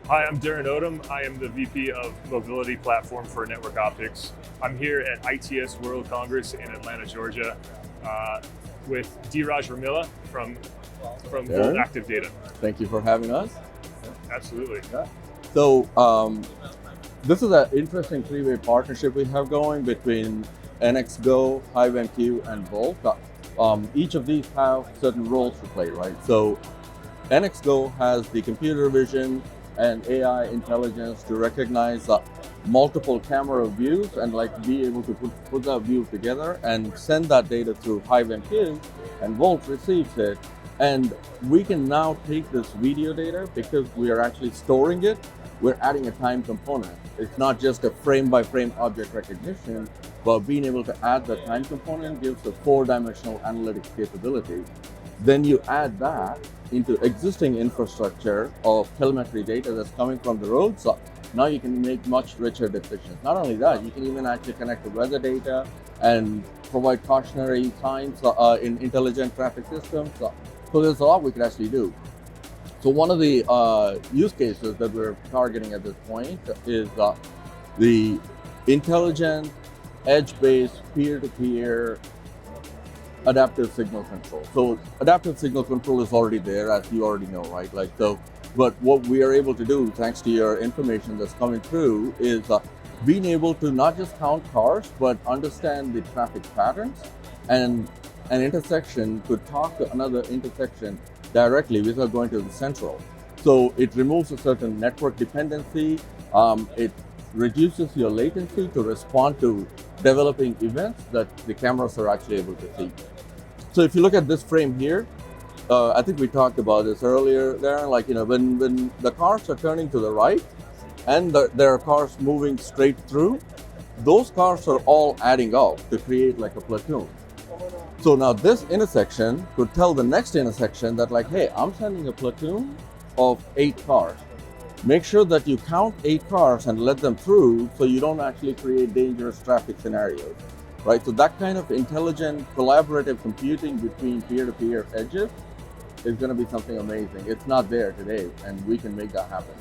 Hi, I'm Darren Odom. I am the VP of Mobility Platform for Network Optix. I'm here at ITS World Congress in Atlanta, Georgia, with Dheeraj Remella from Volt Darren, Active Data. thank you for having us. Absolutely. Yeah. So this is an interesting three-way partnership we have going between NXGo, HiveMQ, and Volt. Each of these have certain roles to play, right? So NXGo has the computer vision and AI intelligence to recognize multiple camera views and be able to put that view together and send that data through HiveMQ, and Volt receives it. And we can now take this video data, because we are actually storing it, we're adding a time component. It's not just a frame by frame object recognition, but being able to add the time component gives a 4-dimensional analytics capability. Then you add that into existing infrastructure of telemetry data that's coming from the road. So now you can make much richer decisions. Not only that, you can even actually connect the weather data and provide cautionary signs in intelligent traffic systems. So there's a lot we could actually do. So one of the use cases that we're targeting at this point is the intelligent, edge-based, peer-to-peer adaptive signal control. So adaptive signal control is already there, as you already know, right? But what we are able to do, thanks to your information that's coming through, is being able to not just count cars, but understand the traffic patterns, and an intersection could talk to another intersection directly without going to the central. So it removes a certain network dependency. It reduces your latency to respond to developing events that the cameras are actually able to see. So if you look at this frame here, I think we talked about this earlier, Darren, when the cars are turning to the right and there are cars moving straight through, those cars are all adding up to create like a platoon. So now this intersection could tell the next intersection that hey, I'm sending a platoon of 8 cars. Make sure that you count 8 cars and let them through, so you don't actually create dangerous traffic scenarios, right? So that kind of intelligent collaborative computing between peer-to-peer edges is going to be something amazing. It's not there today, and we can make that happen.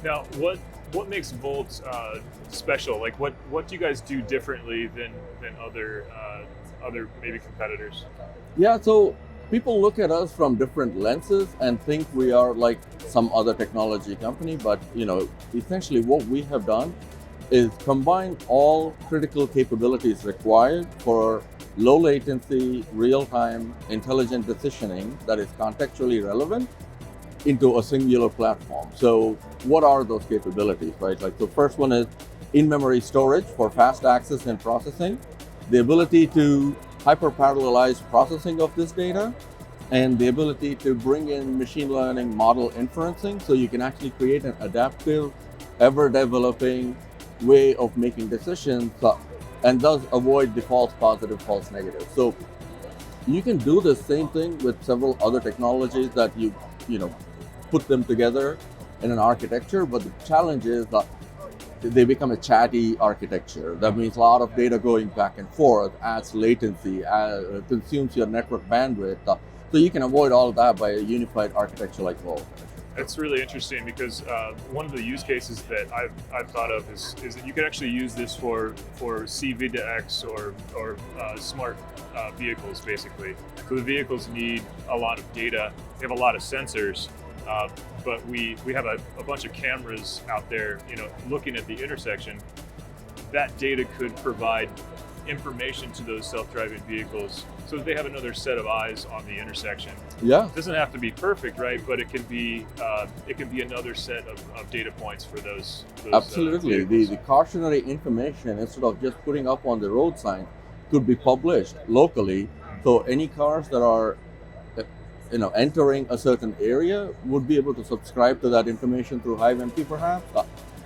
Now, what makes Volt special? What do you guys do differently than other maybe competitors? Yeah, so people look at us from different lenses and think we are like some other technology company, but essentially what we have done is combine all critical capabilities required for low latency, real-time, intelligent decisioning that is contextually relevant into a singular platform. So what are those capabilities, right? The first one is in-memory storage for fast access and processing, the ability to hyper-parallelize processing of this data, and the ability to bring in machine learning model inferencing, so you can actually create an adaptive, ever-developing way of making decisions, and thus avoid the false positive, false negative. So you can do the same thing with several other technologies that you put them together in an architecture, but the challenge is that they become a chatty architecture. That means a lot of data going back and forth, adds latency, consumes your network bandwidth. So you can avoid all of that by a unified architecture like Volt. That's really interesting, because one of the use cases that I've thought of is that you could actually use this for C-V2X or smart vehicles, basically. So the vehicles need a lot of data. They have a lot of sensors, but we have a bunch of cameras out there, looking at the intersection. That data could provide information to those self-driving vehicles, so that they have another set of eyes on the intersection. Yeah. It doesn't have to be perfect, right? But it can be another set of data points for those Absolutely. The cautionary information, instead of just putting up on the road sign, could be published locally. So any cars that are entering a certain area would be able to subscribe to that information through HiveMQ perhaps,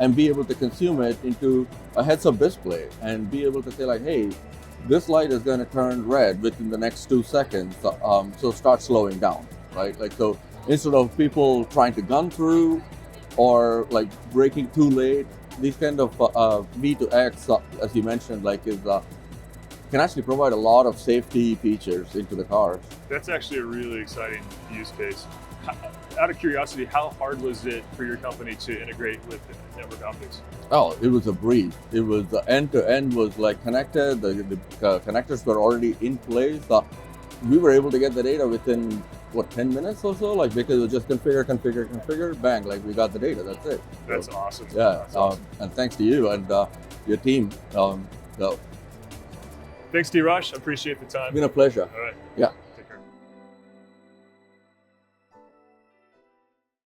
and be able to consume it into a heads-up display and be able to say hey, this light is going to turn red within the next 2 seconds, so start slowing down, right? So instead of people trying to gun through or braking too late, these kind of V2X, as you mentioned, can actually provide a lot of safety features into the cars. That's actually a really exciting use case. Out of curiosity, how hard was it for your company to integrate with network optics? Oh, it was a breeze. It was end to end was like connected. The connectors were already in place. We were able to get the data within 10 minutes or so, like because it was just configure, bang, like we got the data. That's it. That's awesome. Yeah, That's awesome. and thanks to you and your team. So Thanks, Dheeraj. Appreciate the time. it's been a pleasure. All right. Yeah.